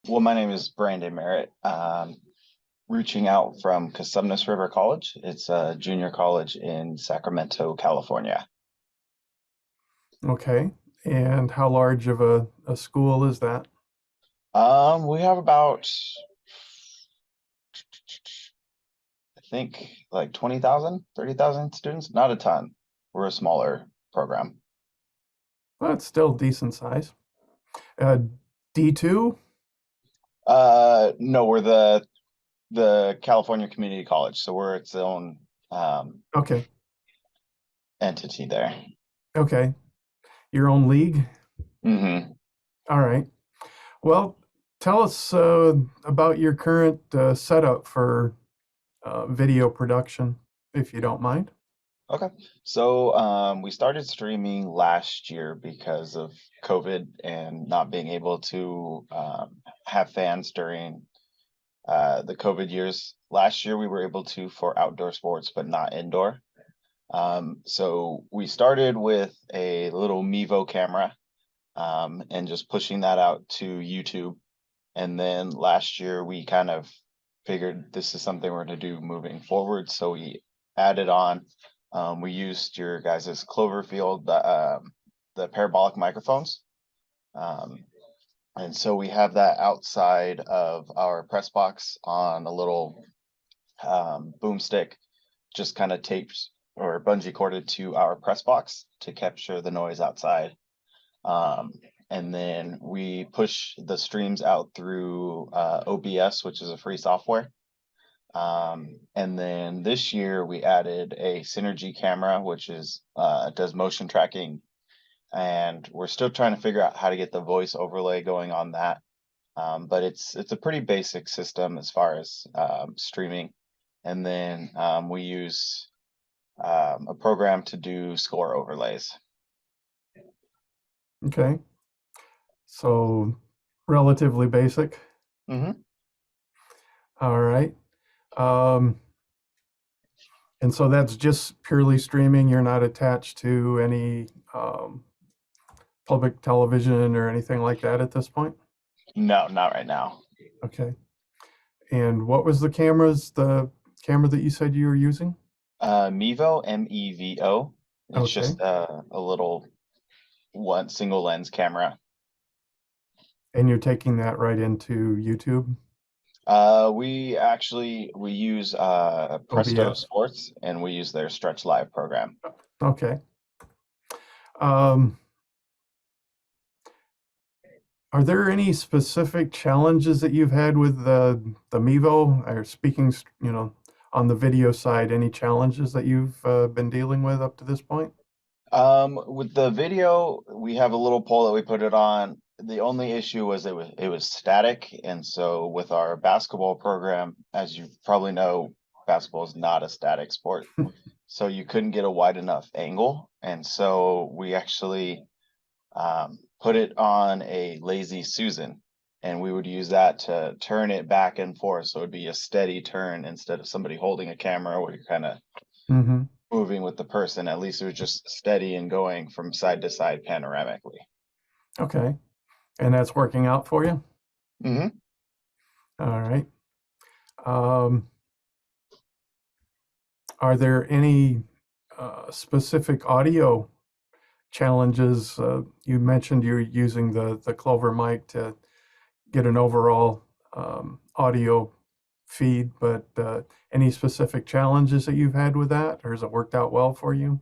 Well, my name is Brandon Merritt. Reaching out from Cosumnes River College. It's a junior college in Sacramento, California. Okay. And how large of a school is that? We have about, I think, like 20,000, 30,000 students. Not a ton. We're a smaller program. Well, it's still decent size. Uh, D2? No, we're the California Community College, so we're its own Okay. entity there. Okay. Your own league? hmm All right. Well, tell us about your current setup for video production, if you don't mind. Okay. So we started streaming last year because of COVID and not being able to have fans during the COVID years. Last year we were able to for outdoor sports, but not indoor. So we started with a little Mevo camera and just pushing that out to YouTube. And then last year we kind of figured this is something we're going to do moving forward. So we added on. We used your guys' Cloverfield, the parabolic microphones. Um, and so we have that outside of our press box on a little boomstick, just kind of taped or bungee corded to our press box to capture the noise outside. Um, and then we push the streams out through OBS, which is a free software. And then this year we added a Synergy camera, which is does motion tracking, and we're still trying to figure out how to get the voice overlay going on that. But it's a pretty basic system as far as streaming. And then we use a program to do score overlays. Okay. So relatively basic. hmm All right. Um, and so that's just purely streaming. You're not attached to any public television or anything like that at this point? No, not right now. Okay. And what was the camera that you said you were using? Mevo, Mevo. It's Okay. just a little one single lens camera. And you're taking that right into YouTube? We use Presto OBS. Sports and we use their Stretch Live program. Okay. Um, are there any specific challenges that you've had with the Mevo, or speaking, on the video side, any challenges that you've been dealing with up to this point? With the video, we have a little pole that we put it on. The only issue was it was static, and so with our basketball program, as you probably know, basketball is not a static sport, so you couldn't get a wide enough angle, and so we actually put it on a lazy Susan, and we would use that to turn it back and forth, so it'd be a steady turn instead of somebody holding a camera where you're kind of Mm-hmm. moving with the person. At least it was just steady and going from side to side panoramically. Okay. And that's working out for you? hmm All right. Um, are there any specific audio challenges? You mentioned you're using the Clover mic to get an overall audio feed, but any specific challenges that you've had with that, or has it worked out well for you?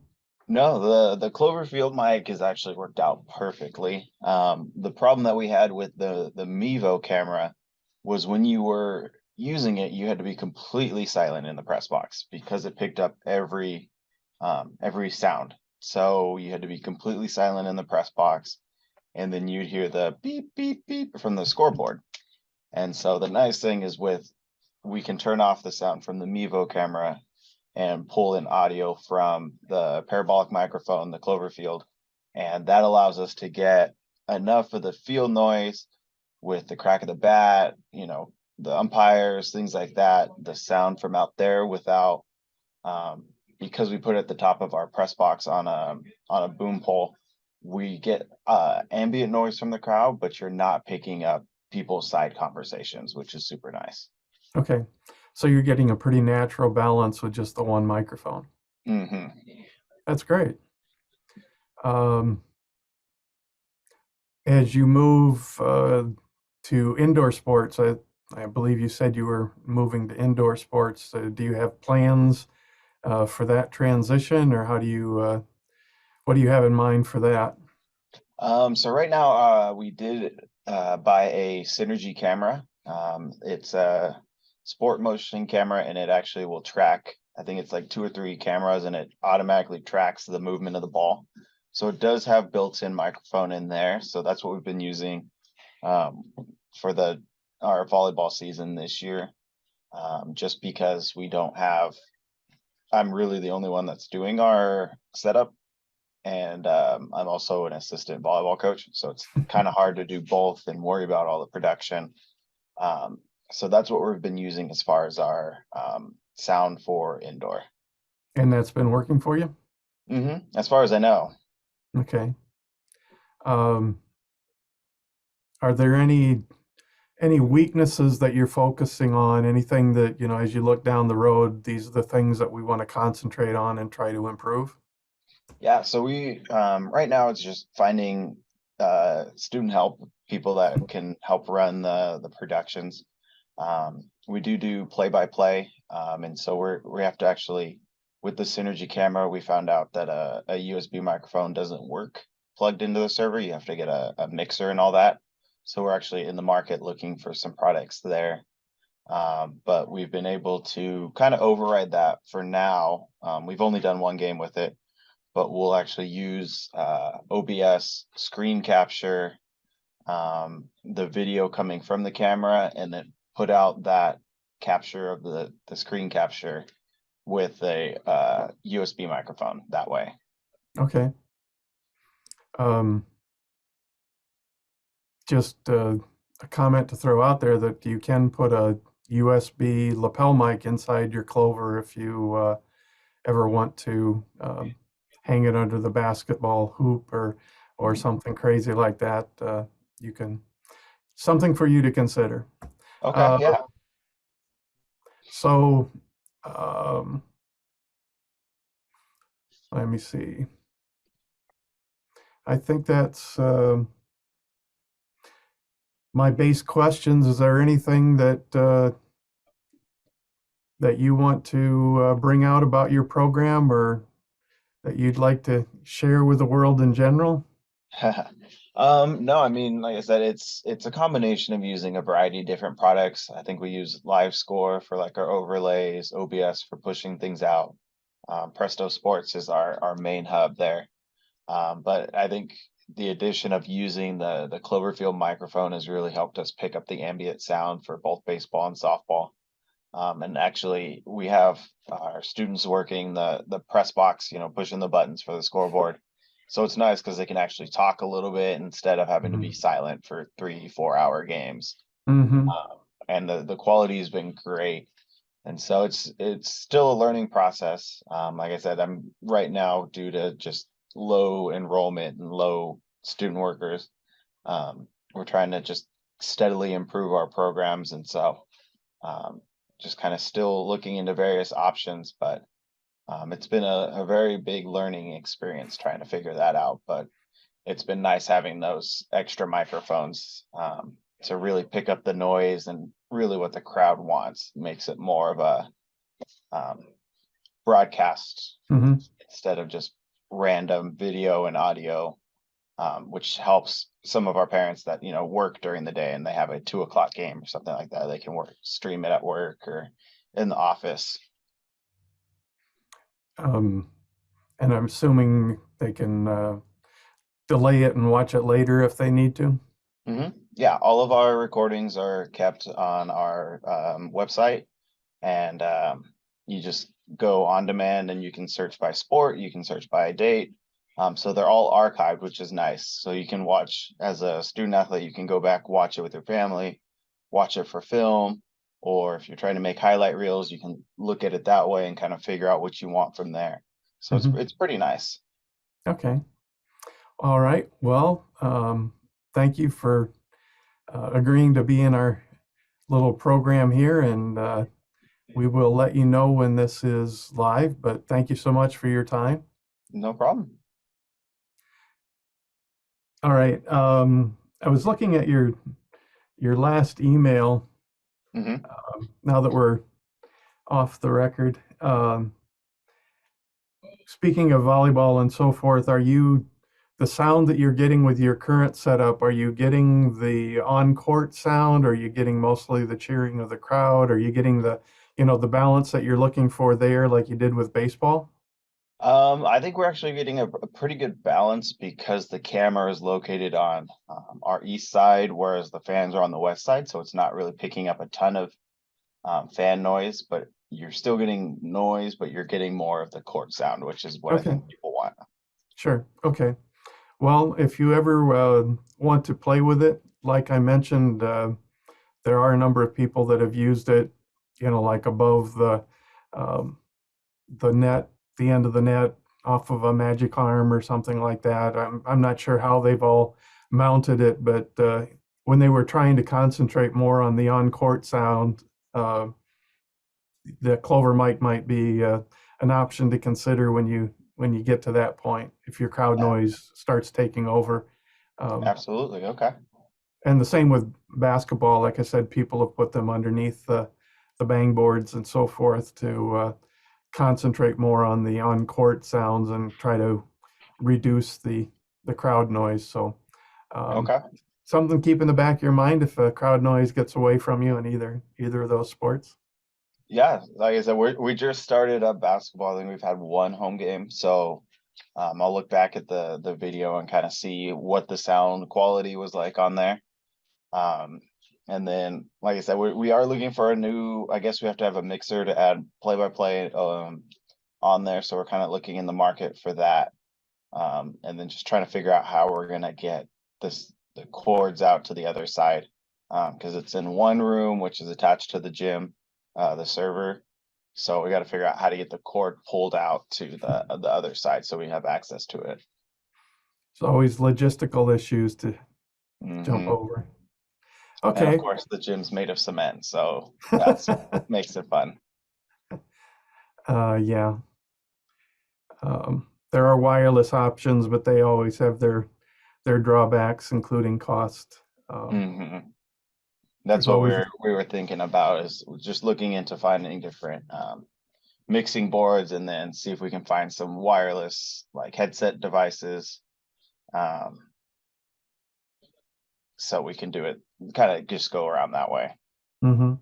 No, the Cloverfield mic has actually worked out perfectly. The problem that we had with the Mevo camera was when you were using it, you had to be completely silent in the press box because it picked up every sound. So you had to be completely silent in the press box, and then you'd hear the beep beep beep from the scoreboard. And so the nice thing is we can turn off the sound from the Mevo camera and pull in audio from the parabolic microphone, the Cloverfield, and that allows us to get enough of the field noise with the crack of the bat, the umpires, things like that, the sound from out there without because we put it at the top of our press box on a boom pole, we get ambient noise from the crowd, but you're not picking up people's side conversations, which is super nice. Okay. So you're getting a pretty natural balance with just the one microphone. Hmm. That's great. Um, as you move to indoor sports, I believe you said you were moving to indoor sports. Do you have plans for that transition, or how do you what do you have in mind for that? So right now, we did buy a Synergy camera. It's a sport motion camera, and it actually will track. I think it's like 2 or 3 cameras, and it automatically tracks the movement of the ball. So it does have built-in microphone in there. So that's what we've been using um, for our volleyball season this year. Just because we don't have, I'm really the only one that's doing our setup, and I'm also an assistant volleyball coach, so it's kind of hard to do both and worry about all the production. Um, so that's what we've been using as far as our sound for indoor. And that's been working for you? As far as I know. Okay. Um, are there any weaknesses that you're focusing on? Anything that, as you look down the road, these are the things that we want to concentrate on and try to improve? Yeah, so we right now it's just finding student help, people that can help run the productions. We do play by play, and so we have to actually, with the Synergy camera, we found out that a USB microphone doesn't work plugged into the server. You have to get a mixer and all that. So we're actually in the market looking for some products there. But we've been able to kind of override that for now. We've only done one game with it, but we'll actually use OBS screen capture the video coming from the camera, and then put out that capture of the screen capture with a USB microphone that way. Okay. Um, just a comment to throw out there that you can put a USB lapel mic inside your Klover if you ever want to hang it under the basketball hoop or something crazy like that. You can something for you to consider. Okay, Uh, yeah. so um, let me see. I think that's my base questions. Is there anything that you want to bring out about your program, or that you'd like to share with the world in general? No, I mean, like I said, it's a combination of using a variety of different products. I think we use Live Score for like our overlays, OBS for pushing things out. Presto Sports is our main hub there. But I think the addition of using the Cloverfield microphone has really helped us pick up the ambient sound for both baseball and softball. And actually, we have our students working the press box, pushing the buttons for the scoreboard. So it's nice because they can actually talk a little bit instead of having to be silent for 3, 4 hour games. Mm-hmm. And the quality has been great. And so it's still a learning process. Like I said, I'm right now, due to just low enrollment and low student workers. We're trying to just steadily improve our programs, and so um, just kind of still looking into various options. But it's been a very big learning experience trying to figure that out. But it's been nice having those extra microphones to really pick up the noise and really what the crowd wants. Makes it more of a um, broadcast Mm-hmm. instead of just random video and audio, which helps some of our parents that work during the day and they have a 2 o'clock game or something like that. They can stream it at work or in the office. Um, and I'm assuming they can delay it and watch it later if they need to. Yeah, all of our recordings are kept on our website, and you just go on demand, and you can search by sport, you can search by date. So they're all archived, which is nice. So you can watch as a student athlete, you can go back, watch it with your family, watch it for film, or if you're trying to make highlight reels, you can look at it that way and kind of figure out what you want from there. So Mm-hmm. it's pretty nice. Okay. All right. Well, thank you for agreeing to be in our little program here, and we will let you know when this is live, but thank you so much for your time. No problem. All right. I was looking at your last email Hmm. now that we're off the record. Speaking of volleyball and so forth, are you the sound that you're getting with your current setup? Are you getting the on-court sound? Are you getting mostly the cheering of the crowd? Are you getting the balance that you're looking for there, like you did with baseball? I think we're actually getting a pretty good balance because the camera is located on our east side, whereas the fans are on the west side. So it's not really picking up a ton of fan noise, but you're still getting noise, but you're getting more of the court sound, which is what I Okay, think people want. sure. Okay. Well, if you ever want to play with it, like I mentioned, there are a number of people that have used it, like above um, the net, the end of the net, off of a magic arm or something like that. I'm not sure how they've all mounted it, but when they were trying to concentrate more on the on-court sound, uh, the Klover might be an option to consider when you get to that point, if your crowd Yeah, noise starts taking over. Um, absolutely. Okay. and the same with basketball. Like I said, people have put them underneath the bang boards and so forth to concentrate more on the on-court sounds and try to reduce the crowd noise. So um, Okay. something to keep in the back of your mind if crowd noise gets away from you in either of those sports. Yeah, like I said, we just started up basketball. I think we've had one home game, so I'll look back at the video and kind of see what the sound quality was like on there. Um, and then, like I said, we are looking for a new. I guess we have to have a mixer to add play-by-play on there, so we're kind of looking in the market for that. And then just trying to figure out how we're gonna get the cords out to the other side, because it's in one room, which is attached to the gym, the server. So we got to figure out how to get the cord pulled out to the other side so we have access to it. It's always logistical issues to jump Hmm. over. And of Okay. course, the gym's made of cement, so that's makes it fun. Yeah. There are wireless options, but they always have their drawbacks, including cost. Hmm. That's There's what always we were thinking about, is just looking into finding different mixing boards, and then see if we can find some wireless like headset devices, um, so we can do it, kind of just go around that way. hmm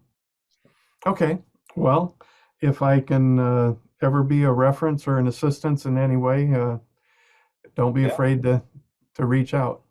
Okay. Well, if I can ever be a reference or an assistance in any way, don't be Yeah, afraid to reach out.